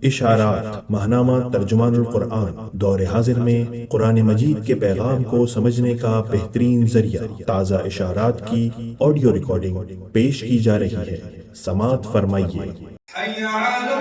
اشارات ماہنامہ ترجمان القرآن دور حاضر میں قرآن مجید کے پیغام کو سمجھنے کا بہترین ذریعہ تازہ اشارات کی آڈیو ریکارڈنگ پیش کی جا رہی ہے، سماعت فرمائیے۔ حي على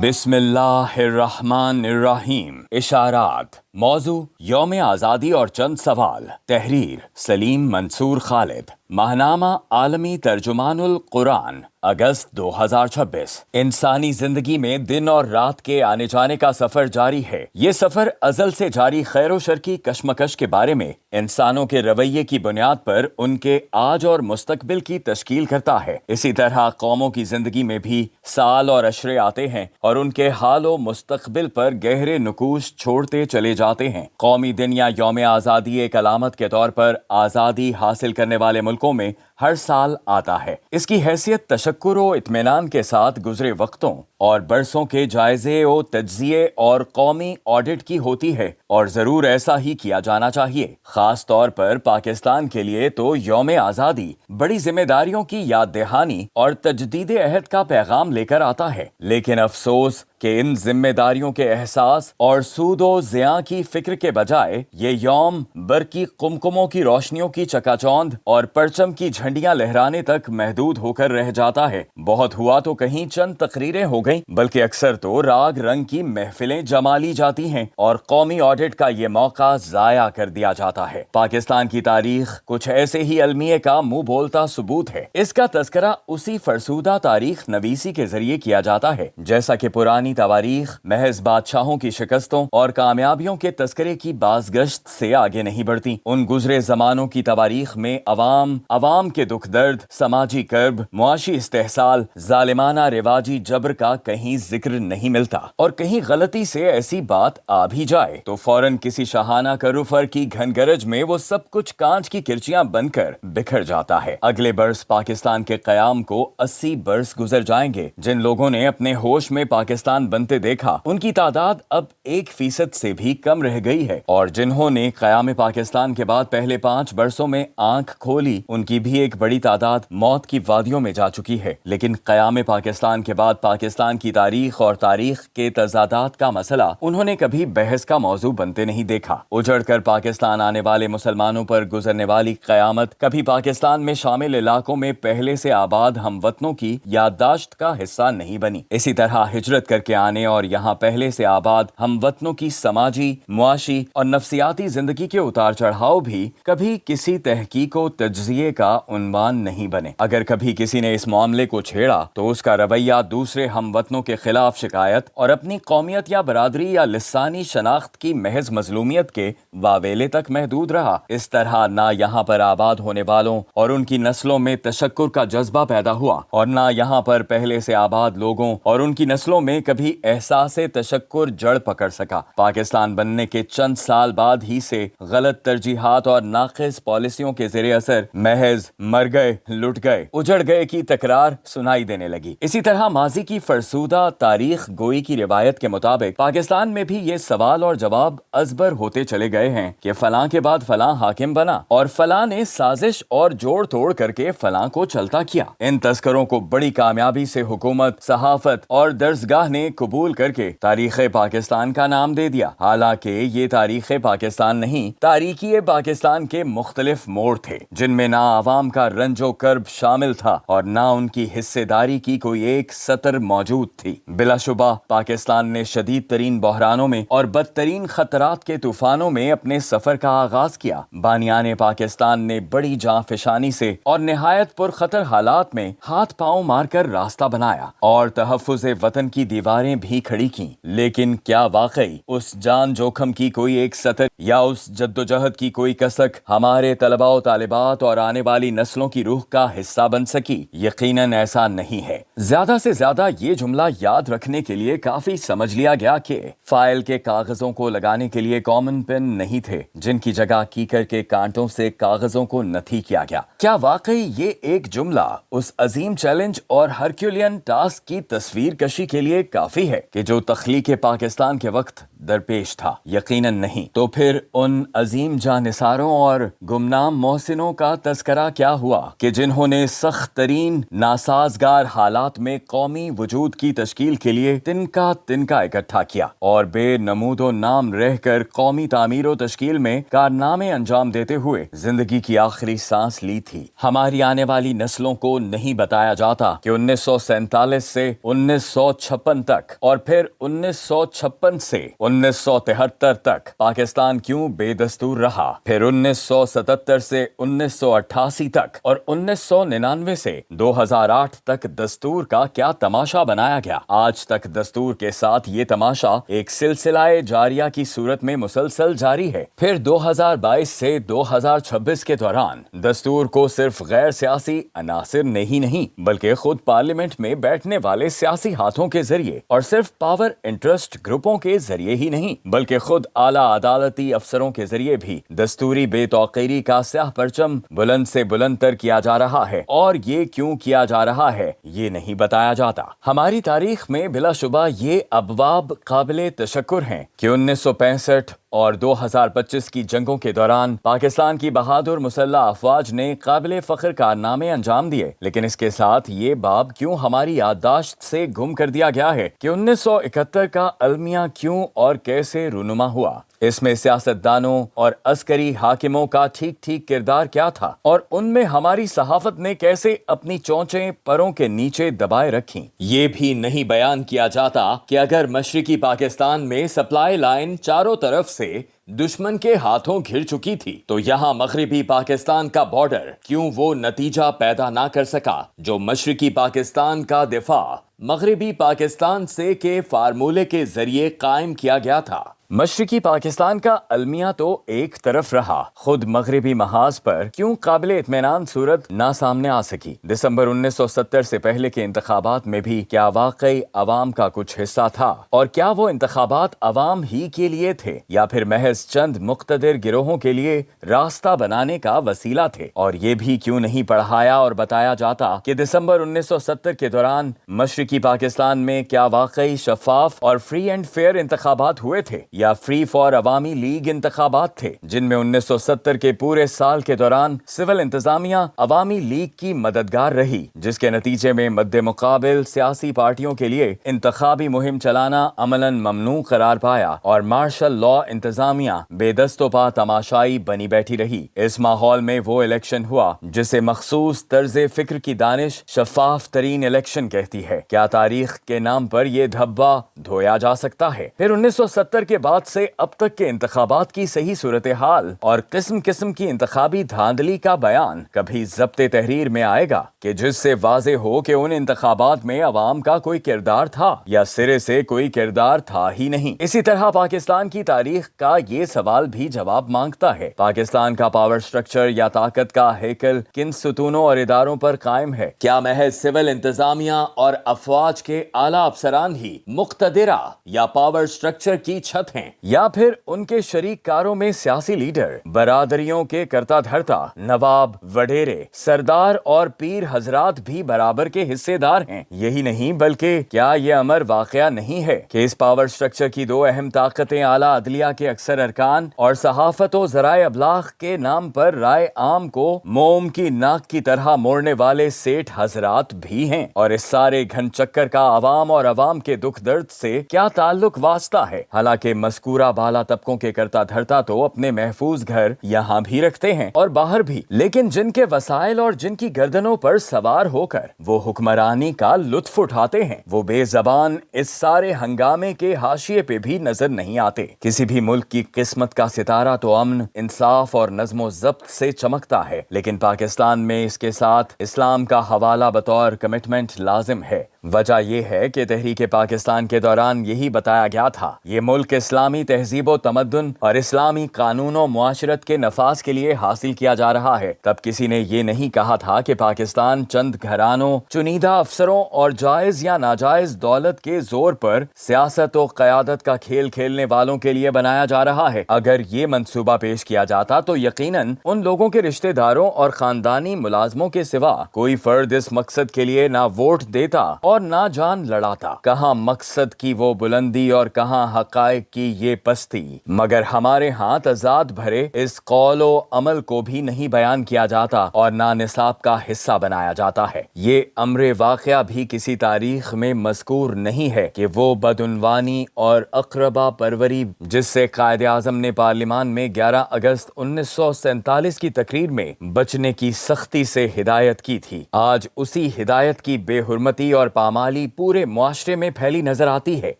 بسم اللہ الرحمن الرحیم۔ اشارات، موضوع یوم آزادی اور چند سوال، تحریر سلیم منصور خالد، ماہنامہ عالمی ترجمان القرآن، اگست 2026۔ انسانی زندگی میں دن اور رات کے آنے جانے کا سفر جاری ہے۔ یہ سفر ازل سے جاری خیر و شر کی کشمکش کے بارے میں انسانوں کے رویے کی بنیاد پر ان کے آج اور مستقبل کی تشکیل کرتا ہے۔ اسی طرح قوموں کی زندگی میں بھی سال اور عشرے آتے ہیں اور ان کے حال و مستقبل پر گہرے نقوش چھوڑتے چلے جاتے ہیں۔ قومی دن یا یوم آزادی ایک علامت کے طور پر آزادی حاصل کرنے والے ملکوں میں ہر سال آتا ہے۔ اس کی حیثیت تشکر و اطمینان کے ساتھ گزرے وقتوں اور برسوں کے جائزے و تجزیے اور قومی آڈٹ کی ہوتی ہے، اور ضرور ایسا ہی کیا جانا چاہیے۔ خاص طور پر پاکستان کے لیے تو یوم آزادی بڑی ذمہ داریوں کی یاد دہانی اور تجدید عہد کا پیغام لے کر آتا ہے، لیکن افسوس کہ ان ذمہ داریوں کے احساس اور سود و زیاں کی فکر کے بجائے یہ یوم برقی قمقموں کی روشنیوں کی چکا چوند اور پرچم کی جھنڈیاں لہرانے تک محدود ہو کر رہ جاتا ہے۔ بہت ہوا تو کہیں چند تقریریں ہو گئیں، بلکہ اکثر تو راگ رنگ کی محفلیں جما لی جاتی ہیں اور قومی آڈٹ کا یہ موقع ضائع کر دیا جاتا ہے۔ پاکستان کی تاریخ کچھ ایسے ہی المیے کا منہ بولتا ثبوت ہے۔ اس کا تذکرہ اسی فرسودہ تاریخ نویسی کے ذریعے کیا جاتا ہے، جیسا کہ پرانی تواریخ محض بادشاہوں کی شکستوں اور کامیابیوں کے تذکرے کی بازگشت سے آگے نہیں بڑھتی۔ ان گزرے زمانوں کی تواریخ میں عوام کے دکھ درد، سماجی کرب، معاشی استحصال، ظالمانہ رواجی جبر کا کہیں ذکر نہیں ملتا، اور کہیں غلطی سے ایسی بات آ بھی جائے تو فوراً کسی شاہانہ کروفر کی گھن گرج میں وہ سب کچھ کانچ کی کرچیاں بن کر بکھر جاتا ہے۔ اگلے برس پاکستان کے قیام کو 80 برس گزر جائیں گے۔ جن لوگوں نے اپنے ہوش میں پاکستان بنتے دیکھا ان کی تعداد اب 1% سے بھی کم رہ گئی ہے، اور جنہوں نے قیام پاکستان کے بعد پہلے 5 برسوں میں آنکھ کھولی ان کی بھی ایک بڑی تعداد موت کی وادیوں میں جا چکی ہے۔ لیکن قیام پاکستان کے بعد پاکستان کی تاریخ اور تاریخ کے تضادات کا مسئلہ انہوں نے کبھی بحث کا موضوع بنتے نہیں دیکھا۔ اجڑ کر پاکستان آنے والے مسلمانوں پر گزرنے والی قیامت کبھی پاکستان میں شامل علاقوں میں پہلے سے آباد ہم وطنوں کی یادداشت کا حصہ نہیں بنی۔ اسی طرح ہجرت کر کے آنے اور یہاں پہلے سے آباد ہم وطنوں کی سماجی، معاشی اور نفسیاتی زندگی کے اتار چڑھاؤ بھی کبھی کسی تحقیق و تجزیے کا عنوان نہیں بنے۔ اگر کبھی کسی نے اس معاملے کو چھیڑا تو اس کا رویہ دوسرے ہم وطنوں کے خلاف شکایت اور اپنی قومیت یا برادری یا لسانی شناخت کی محض مظلومیت کے واویلے تک محدود رہا۔ اس طرح نہ یہاں پر آباد ہونے والوں اور ان کی نسلوں میں تشکر کا جذبہ پیدا ہوا، اور نہ یہاں پر پہلے سے آباد لوگوں اور ان کی نسلوں میں کبھی احساس تشکر جڑ پکڑ سکا۔ پاکستان بننے کے چند سال بعد ہی سے غلط ترجیحات اور ناقص پالیسیوں کے زیر اثر محض مر گئے، لٹ گئے، اجڑ گئے کی تکرار سنائی دینے لگی۔ اسی طرح ماضی کی فرسودہ تاریخ گوئی کی روایت کے مطابق پاکستان میں بھی یہ سوال اور جواب ازبر ہوتے چلے گئے ہیں کہ فلاں کے بعد فلاں حاکم بنا اور فلاں نے سازش اور جوڑ توڑ کر کے فلاں کو چلتا کیا۔ ان تذکروں کو بڑی کامیابی سے حکومت، صحافت اور درسگاہ نے قبول کر کے تاریخ پاکستان کا نام دے دیا، حالانکہ یہ تاریخ پاکستان نہیں، تاریخی پاکستان کے مختلف موڑ تھے جن میں نہ عوام کا رنج و کرب شامل تھا اور نہ ان کی حصے داری کی کوئی ایک سطر موجود تھی۔ بلا شبہ پاکستان نے شدید ترین بحرانوں میں اور بدترین خطرات کے طوفانوں میں اپنے سفر کا آغاز کیا۔ بانیان پاکستان نے بڑی جاں فشانی سے اور نہایت پرخطر حالات میں ہاتھ پاؤں مار کر راستہ بنایا اور تحفظ وطن کی دیواریں بھی کھڑی کیں، لیکن کیا واقعی اس جان جوکھم کی کوئی ایک سطر یا اس جدوجہد کی کوئی کسک ہمارے طلباء و طالبات اور آنے والی نسلوں کی روح کا حصہ بن سکی؟ یقیناً ایسا نہیں ہے۔ زیادہ سے زیادہ یہ جملہ یاد رکھنے کے لیے کافی سمجھ لیا گیا کہ فائل کے کاغذوں کو لگانے کے لیے کامن پین نہیں تھے، جن کی جگہ کیکر کے کانٹوں سے کاغذوں کو نتھی کیا گیا۔ کیا واقعی یہ ایک جملہ اس عظیم چیلنج اور ہرکیولین ٹاسک کی تصویر کشی کے لیے کافی ہے کہ جو تخلیق پاکستان کے وقت درپیش تھا؟ یقیناً نہیں۔ تو پھر ان عظیم جانثاروں اور گمنام محسنوں کا تذکرہ کیا ہوا کہ جنہوں نے سخت ترین ناسازگار حالات میں قومی وجود کی تشکیل کے لیے تنکا اکٹھا کیا اور بے نمود و نام رہ کر قومی تعمیر و تشکیل میں کارنامے انجام دیتے ہوئے زندگی کی آخری سانس لی تھی۔ ہماری آنے والی نسلوں کو نہیں بتایا جاتا کہ 1947 سے 1956 تک اور پھر 1956 سے 1973 تک پاکستان کیوں بے دستور رہا، پھر 1977 سے 1988 تک اور 1999 سے 2008 تک دستور کا کیا تماشا بنایا گیا۔ آج تک دستور کے ساتھ یہ تماشا ایک سلسلہ جاریہ کی صورت میں مسلسل جاری ہے۔ پھر 2022 سے 2026 کے دوران دستور کو صرف غیر سیاسی عناصر نے ہی نہیں بلکہ خود پارلیمنٹ میں بیٹھنے والے سیاسی ہاتھوں کے ذریعے اور صرف پاور انٹرسٹ گروپوں کے ذریعے ہی نہیں بلکہ خود اعلیٰ عدالتی افسروں کے ذریعے بھی دستوری بے توقیری کا سیاہ پرچم بلند سے بلند تر کیا جا رہا ہے، اور یہ کیوں کیا جا رہا ہے یہ نہیں بتایا جاتا۔ ہماری تاریخ میں بلا شبہ یہ ابواب قابل تشکر ہیں کہ 1965 اور 2025 کی جنگوں کے دوران پاکستان کی بہادر مسلح افواج نے قابل فخر کارنامے انجام دیے، لیکن اس کے ساتھ یہ باب کیوں ہماری یادداشت سے گم کر دیا گیا ہے کہ 1971 کا المیہ کیوں اور کیسے رونما ہوا؟ اس میں سیاستدانوں اور عسکری حاکموں کا ٹھیک کردار کیا تھا، اور ان میں ہماری صحافت نے کیسے اپنی چونچیں پروں کے نیچے دبائے رکھیں؟ یہ بھی نہیں بیان کیا جاتا کہ اگر مشرقی پاکستان میں سپلائی لائن چاروں طرف سے دشمن کے ہاتھوں گھر چکی تھی تو یہاں مغربی پاکستان کا بارڈر کیوں وہ نتیجہ پیدا نہ کر سکا جو مشرقی پاکستان کا دفاع مغربی پاکستان سے کے فارمولے کے ذریعے قائم کیا گیا تھا؟ مشرقی پاکستان کا المیہ تو ایک طرف رہا، خود مغربی محاذ پر کیوں قابل اطمینان صورت نہ سامنے آ سکی؟ دسمبر 1970 سے پہلے کے انتخابات میں بھی کیا واقعی عوام کا کچھ حصہ تھا؟ اور کیا وہ انتخابات عوام ہی کے لیے تھے یا پھر محض چند مقتدر گروہوں کے لیے راستہ بنانے کا وسیلہ تھے؟ اور یہ بھی کیوں نہیں پڑھایا اور بتایا جاتا کہ دسمبر 1970 کے دوران مشرقی پاکستان میں کیا واقعی شفاف اور فری اینڈ فیئر انتخابات ہوئے تھے یا فری فار عوامی لیگ انتخابات تھے جن میں 1970 کے پورے سال کے دوران سول انتظامیہ عوامی لیگ کی مددگار رہی، جس کے نتیجے میں مد مقابل سیاسی پارٹیوں کے لیے انتخابی مہم چلانا عملاً ممنوع قرار پایا اور مارشل لا انتظامیہ بے دست و پا تماشائی بنی بیٹھی رہی۔ اس ماحول میں وہ الیکشن ہوا جسے مخصوص طرز فکر کی دانش شفاف ترین الیکشن کہتی ہے۔ کیا تاریخ کے نام پر یہ دھبا دھویا جا سکتا ہے؟ پھر 1970 کے بعد سے اب تک کے انتخابات کی صحیح صورتحال اور قسم کی انتخابی دھاندلی کا بیان کبھی ضبط تحریر میں آئے گا کہ جس سے واضح ہو کہ ان انتخابات میں عوام کا کوئی کردار تھا یا سرے سے کوئی کردار تھا ہی نہیں؟ اسی طرح پاکستان کی تاریخ کا یہ سوال بھی جواب مانگتا ہے، پاکستان کا پاور سٹرکچر یا طاقت کا ہیکل کن ستونوں اور اداروں پر قائم ہے؟ کیا محض سول انتظامیہ اور افواج کے اعلیٰ افسران ہی مقتدرہ یا پاور سٹرکچر کی چھت ہیں، یا پھر ان کے شریک کاروں میں سیاسی لیڈر، برادریوں کے کرتا دھرتا، نواب، وڈیرے، سردار اور پیر حضرات بھی برابر کے حصے دار ہیں؟ یہی نہیں بلکہ کیا یہ امر واقعہ نہیں ہے کہ اس پاور سٹرکچر کی دو اہم طاقتیں اعلیٰ عدلیہ کے اکثر ارکان اور صحافت و ذرائع ابلاغ کے نام پر رائے عام کو موم کی ناک کی طرح موڑنے والے سیٹھ حضرات بھی ہیں؟ اور اس سارے گھن چکر کا عوام اور عوام کے دکھ درد سے کیا تعلق واسطہ ہے؟ حالانکہ مذکورہ بالا طبقوں کے کرتا دھرتا تو اپنے محفوظ گھر یہاں بھی رکھتے ہیں اور باہر بھی، لیکن جن کے وسائل اور جن کی گردنوں پر سوار ہو کر وہ حکمرانی کا لطف اٹھاتے ہیں، وہ بے زبان اس سارے ہنگامے کے حاشیے پہ بھی نظر نہیں آتے۔ کسی بھی ملک کی قسمت کا ستارہ تو امن، انصاف اور نظم و ضبط سے چمکتا ہے، لیکن پاکستان میں اس کے ساتھ اسلام کا حوالہ بطور کمٹمنٹ لازم ہے۔ وجہ یہ ہے کہ تحریک پاکستان کے دوران یہی بتایا گیا تھا، یہ ملک اسلامی تہذیب و تمدن اور اسلامی قانون و معاشرت کے نفاذ کے لیے حاصل کیا جا رہا ہے۔ تب کسی نے یہ نہیں کہا تھا کہ پاکستان چند گھرانوں، چنیدہ افسروں اور جائز یا ناجائز دولت کے زور پر سیاست و قیادت کا کھیل کھیلنے والوں کے لیے بنایا جا رہا رہا ہے۔ اگر یہ منصوبہ پیش کیا جاتا تو یقیناً ان لوگوں کے رشتہ داروں اور خاندانی ملازموں کے سوا کوئی فرد اس مقصد کے لیے نہ ووٹ دیتا اور نہ جان لڑاتا۔ کہاں مقصد کی وہ بلندی اور کہاں حقائق کی یہ پستی۔ مگر ہمارے ہاں تضاد بھرے اس قول و عمل کو بھی نہیں بیان کیا جاتا اور نہ نصاب کا حصہ بنایا جاتا ہے۔ یہ امر واقعہ بھی کسی تاریخ میں مذکور نہیں ہے کہ وہ بدعنوانی اور اقربا پروری جس سے قائد اعظم نے پارلیمان میں 11 اگست 1947 کی تقریر میں بچنے کی سختی سے ہدایت کی تھی، آج اسی ہدایت کی بے حرمتی اور پامالی پورے معاشرے میں پھیلی نظر آتی ہے۔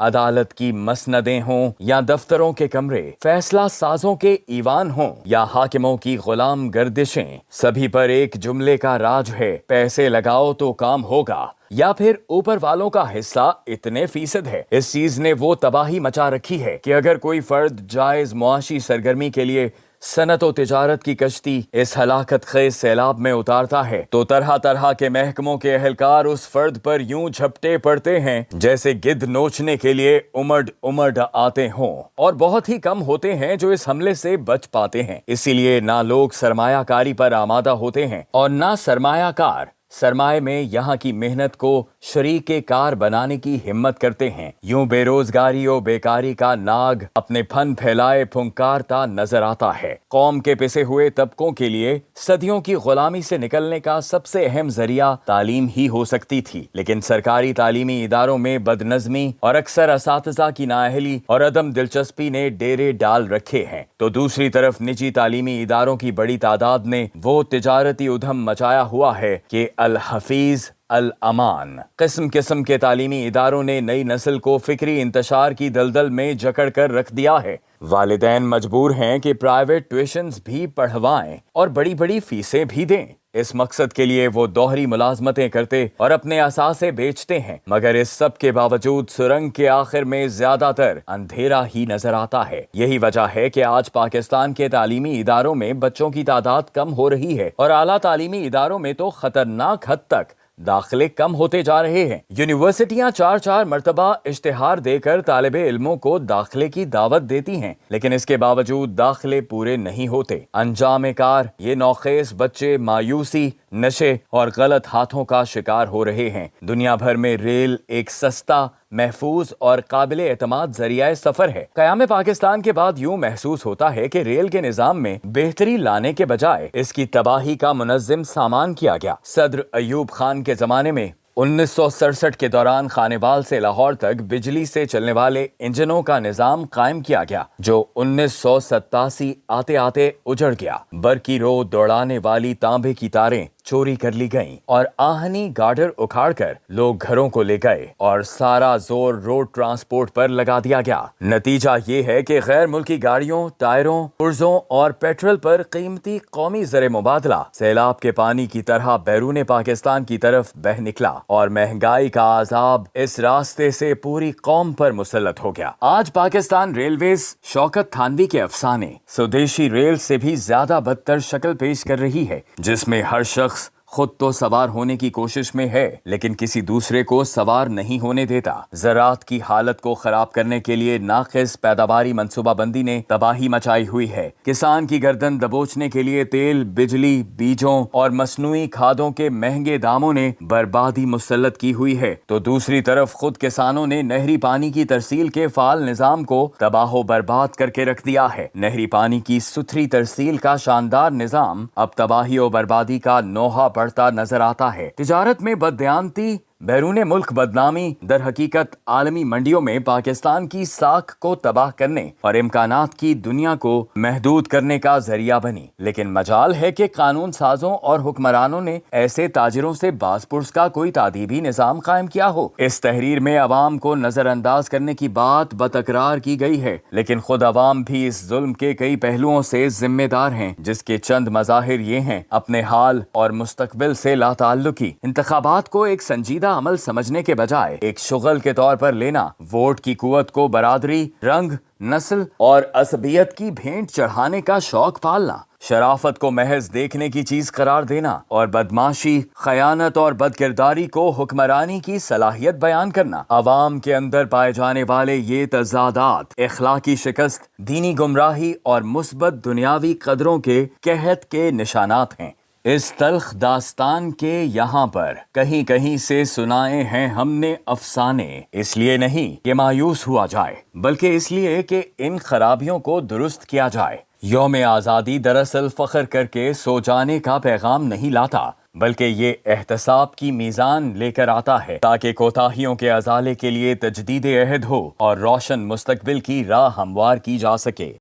عدالت کی مسندیں ہوں یا دفتروں کے کمرے، فیصلہ سازوں کے ایوان ہوں یا حاکموں کی غلام گردشیں، سبھی پر ایک جملے کا راج ہے: پیسے لگاؤ تو کام ہوگا، یا پھر اوپر والوں کا حصہ اتنے فیصد ہے۔ اس چیز نے وہ تباہی مچا رکھی ہے کہ اگر کوئی فرد جائز معاشی سرگرمی کے لیے صنعت و تجارت کی کشتی اس ہلاکت خیز سیلاب میں اتارتا ہے تو طرح طرح کے محکموں کے اہلکار اس فرد پر یوں جھپٹے پڑتے ہیں جیسے گدھ نوچنے کے لیے امڈ آتے ہوں، اور بہت ہی کم ہوتے ہیں جو اس حملے سے بچ پاتے ہیں۔ اسی لیے نہ لوگ سرمایہ کاری پر آمادہ ہوتے ہیں اور نہ سرمایہ کار سرمائے میں یہاں کی محنت کو شریک کار بنانے کی ہمت کرتے ہیں۔ یوں بے روزگاری و بیکاری کا ناگ اپنے پھن پھیلائے پھنکارتا نظر آتا ہے۔ قوم کے پسے ہوئے طبقوں کے لیے صدیوں کی غلامی سے نکلنے کا سب سے اہم ذریعہ تعلیم ہی ہو سکتی تھی، لیکن سرکاری تعلیمی اداروں میں بدنظمی اور اکثر اساتذہ کی نااہلی اور عدم دلچسپی نے ڈیرے ڈال رکھے ہیں، تو دوسری طرف نجی تعلیمی اداروں کی بڑی تعداد نے وہ تجارتی ادھم مچایا ہوا ہے کہ الحفیظ الامان قسم قسم کے تعلیمی اداروں نے نئی نسل کو فکری انتشار کی دلدل میں جکڑ کر رکھ دیا ہے۔ والدین مجبور ہیں کہ پرائیویٹ ٹیوشنز بھی پڑھوائیں اور بڑی بڑی فیسیں بھی دیں۔ اس مقصد کے لیے وہ دوہری ملازمتیں کرتے اور اپنے اثاثے بیچتے ہیں، مگر اس سب کے باوجود سرنگ کے آخر میں زیادہ تر اندھیرا ہی نظر آتا ہے۔ یہی وجہ ہے کہ آج پاکستان کے تعلیمی اداروں میں بچوں کی تعداد کم ہو رہی ہے اور اعلیٰ تعلیمی اداروں میں تو خطرناک حد تک داخلے کم ہوتے جا رہے ہیں۔ یونیورسٹیاں 4 مرتبہ اشتہار دے کر طالب علموں کو داخلے کی دعوت دیتی ہیں، لیکن اس کے باوجود داخلے پورے نہیں ہوتے۔ انجام کار یہ نوخیز بچے مایوسی، نشے اور غلط ہاتھوں کا شکار ہو رہے ہیں۔ دنیا بھر میں ریل ایک سستا، محفوظ اور قابل اعتماد ذریعہ سفر ہے۔ قیام پاکستان کے بعد یوں محسوس ہوتا ہے کہ ریل کے نظام میں بہتری لانے کے بجائے اس کی تباہی کا منظم سامان کیا گیا۔ صدر ایوب خان کے زمانے میں 1967 کے دوران خانیوال سے لاہور تک بجلی سے چلنے والے انجنوں کا نظام قائم کیا گیا، جو 1987 آتے آتے اجڑ گیا۔ برقی رو دوڑانے والی تانبے کی تاریں چوری کر لی گئیں اور آہنی گارڈر اکھاڑ کر لوگ گھروں کو لے گئے اور سارا زور روڈ ٹرانسپورٹ پر لگا دیا گیا۔ نتیجہ یہ ہے کہ غیر ملکی گاڑیوں، ٹائروں، پرزوں اور پیٹرول پر قیمتی قومی زر مبادلہ سیلاب کے پانی کی طرح بیرون پاکستان کی طرف بہہ نکلا اور مہنگائی کا عذاب اس راستے سے پوری قوم پر مسلط ہو گیا۔ آج پاکستان ریلویز شوکت تھانوی کے افسانے سودیشی ریل سے بھی زیادہ بدتر شکل پیش کر رہی ہے، جس میں ہر شخص خود تو سوار ہونے کی کوشش میں ہے لیکن کسی دوسرے کو سوار نہیں ہونے دیتا۔ زراعت کی حالت کو خراب کرنے کے لیے ناقص پیداواری منصوبہ بندی نے تباہی مچائی ہوئی ہے۔ کسان کی گردن دبوچنے کے لیے تیل، بجلی، بیجوں اور مصنوعی کھادوں کے مہنگے داموں نے بربادی مسلط کی ہوئی ہے، تو دوسری طرف خود کسانوں نے نہری پانی کی ترسیل کے فعال نظام کو تباہ و برباد کر کے رکھ دیا ہے۔ نہری پانی کی ستھری ترسیل کا شاندار نظام اب تباہی و بربادی کا نوحہ بڑھتا نظر آتا ہے۔ تجارت میں بددیانتی، بیرون ملک بدنامی در حقیقت عالمی منڈیوں میں پاکستان کی ساکھ کو تباہ کرنے اور امکانات کی دنیا کو محدود کرنے کا ذریعہ بنی، لیکن مجال ہے کہ قانون سازوں اور حکمرانوں نے ایسے تاجروں سے باز پرس کا کوئی تادیبی نظام قائم کیا ہو۔ اس تحریر میں عوام کو نظر انداز کرنے کی بات بتکرار کی گئی ہے، لیکن خود عوام بھی اس ظلم کے کئی پہلوؤں سے ذمہ دار ہیں، جس کے چند مظاہر یہ ہیں: اپنے حال اور مستقبل سے لا تعلقی، انتخابات کو ایک سنجیدہ علیحدہ عمل سمجھنے کے بجائے ایک شغل کے طور پر لینا، ووٹ کی قوت کو برادری، رنگ، نسل اور عصبیت کی بھینٹ چڑھانے کا شوق پالنا، شرافت کو محض دیکھنے کی چیز قرار دینا اور بدماشی، خیانت اور بدکرداری کو حکمرانی کی صلاحیت بیان کرنا، عوام کے اندر پائے جانے والے یہ تضادات اخلاقی شکست، دینی گمراہی اور مثبت دنیاوی قدروں کے قحط کے نشانات ہیں۔ اس تلخ داستان کے یہاں پر کہیں کہیں سے سنائے ہیں ہم نے افسانے، اس لیے نہیں کہ مایوس ہوا جائے، بلکہ اس لیے کہ ان خرابیوں کو درست کیا جائے۔ یوم آزادی دراصل فخر کر کے سو جانے کا پیغام نہیں لاتا، بلکہ یہ احتساب کی میزان لے کر آتا ہے تاکہ کوتاہیوں کے ازالے کے لیے تجدید عہد ہو اور روشن مستقبل کی راہ ہموار کی جا سکے۔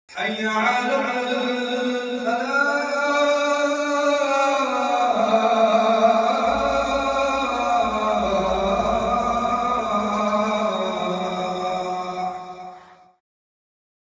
حی علی